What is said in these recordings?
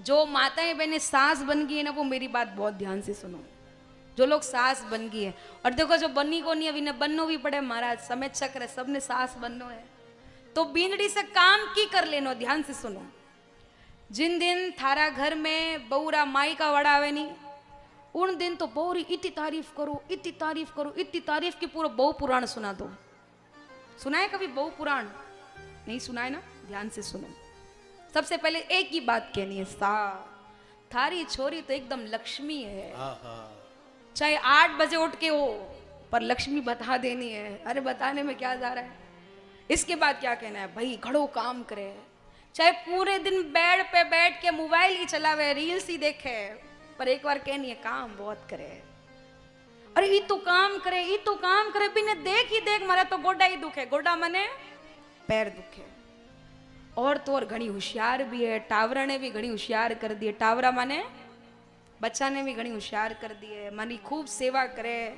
जो माताएं बहनें सास बन गई है ना, वो मेरी बात बहुत ध्यान से सुनो। जो लोग सास बन गई है, और देखो जो बनी को नहीं अभी ने बननो भी पड़े महाराज, समय चक्र है, सबने सास बननो है, तो बींदड़ी से काम की कर लेनो। ध्यान से सुनो, जिन दिन थारा घर में बऊरा माई का वड़ा आवे नहीं, उन दिन तो बौरी इतनी तारीफ करो, इतनी तारीफ करो, इतनी तारीफ की पूरा बहु पुराण सुना दो। सुना है कभी बहु पुराण? नहीं सुना है ना? ध्यान से सुनो। सबसे पहले एक ही बात कहनी है, सा थारी छोरी तो एकदम लक्ष्मी है। चाहे 8 बजे उठ के हो, पर लक्ष्मी बता देनी है। अरे बताने में क्या जा रहा है? इसके बाद क्या कहना है भाई, घड़ो काम करे, चाहे पूरे दिन बेड पे बैठ के मोबाइल ही चलावे, रील्स ही देखे, पर एक बार कहनी है काम बहुत करे। अरे ये तो काम करे, ये तो काम करे, बिना देख ही देख मारा तो गोडा ही दुखे। गोडा मने पैर दुखे। और तो और घनी होशियार भी है, टावरा ने भी घनी होशियार कर दिए। टावरा माने बच्चा ने भी घनी होशियार कर दिए। मानी खूब सेवा करे,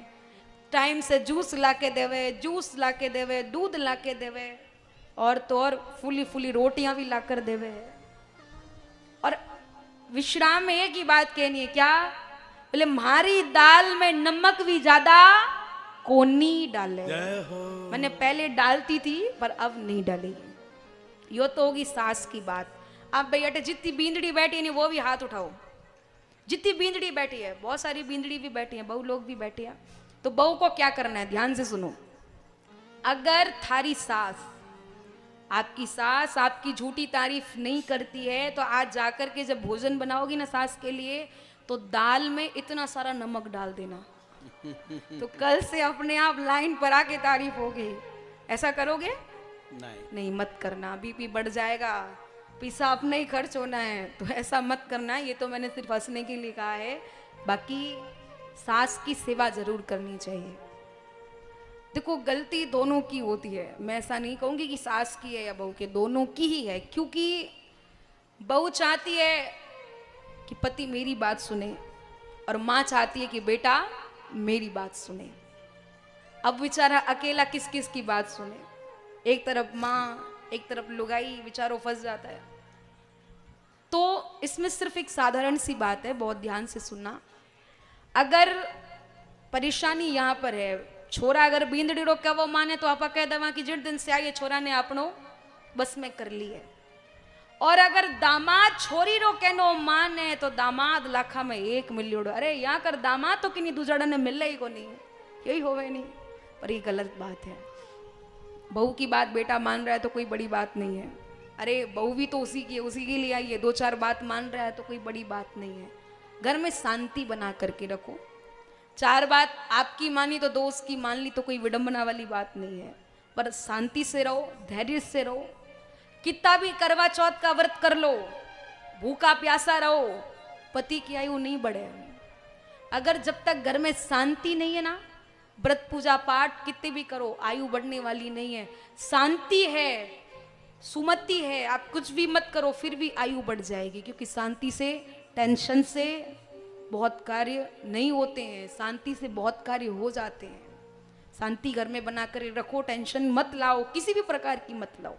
टाइम से जूस लाके देवे, जूस लाके देवे, दूध लाके देवे, और तो और फूली फूली रोटियां भी लाकर देवे। और विश्राम में एक ही बात कहनी है, क्या बोले, हमारी दाल में नमक भी ज्यादा कोनी डाले। मैंने पहले डालती थी पर अब नहीं डालेगी। यो तो होगी सास की बात। आप बेटे जितनी बींदड़ी बैठी है नहीं, वो भी हाथ उठाओ। जितनी बींदड़ी बैठी है, बहुत सारी बींदड़ी भी बैठी है, बहू लोग भी बैठे हैं, तो बहू को क्या करना है, ध्यान से सुनो। अगर थारी सास, आपकी सास आपकी झूठी तारीफ नहीं करती है, तो आज जाकर के जब भोजन बनाओगी ना सास के लिए, तो दाल में इतना सारा नमक डाल देना, तो कल से अपने आप लाइन पर आके तारीफ होगी। ऐसा करोगे? नहीं मत करना, बीपी बढ़ जाएगा, पैसा अपने ही खर्च होना है, तो ऐसा मत करना। ये तो मैंने सिर्फ हंसने के लिए कहा है, बाकी सास की सेवा जरूर करनी चाहिए। देखो गलती दोनों की होती है, मैं ऐसा नहीं कहूंगी कि सास की है या बहू की, दोनों की ही है। क्योंकि बहू चाहती है कि पति मेरी बात सुने, और माँ चाहती है कि बेटा मेरी बात सुने। अब बेचारा अकेला किस किस की बात सुने? एक तरफ माँ, एक तरफ लुगाई, बेचारो फंस जाता है। तो इसमें सिर्फ एक साधारण सी बात है, बहुत ध्यान से सुनना। अगर परेशानी यहाँ पर है, छोरा अगर बींदड़ी रो क्या वो माने, तो आप कह दवा कि जिन दिन से आई छोरा ने आपनो बस में कर ली है। और अगर दामाद छोरी रो कहनो माने, तो दामाद लाखा में एक मिलियोड़ो। अरे यहाँ कर दामाद तो कि दूसरा ने मिल ही को नहीं, यही होवे नहीं। पर ये गलत बात है। बहू की बात बेटा मान रहा है तो कोई बड़ी बात नहीं है। अरे बहू भी तो उसी की है, उसी के लिए आई है। 2-4 बात मान रहा है तो कोई बड़ी बात नहीं है। घर में शांति बना करके रखो। 4 बात आपकी मानी तो 2 उसकी मान ली, तो कोई विडंबना वाली बात नहीं है। पर शांति से रहो, धैर्य से रहो। कितना भी करवा चौथ का व्रत कर लो, भूखा प्यासा रहो, पति की आयु नहीं बढ़े। अगर जब तक घर में शांति नहीं है ना, व्रत पूजा पाठ कितने भी करो, आयु बढ़ने वाली नहीं है। शांति है, सुमति है, आप कुछ भी मत करो फिर भी आयु बढ़ जाएगी। क्योंकि शांति से, टेंशन से बहुत कार्य नहीं होते हैं, शांति से बहुत कार्य हो जाते हैं। शांति घर में बना कर रखो, टेंशन मत लाओ, किसी भी प्रकार की मत लाओ।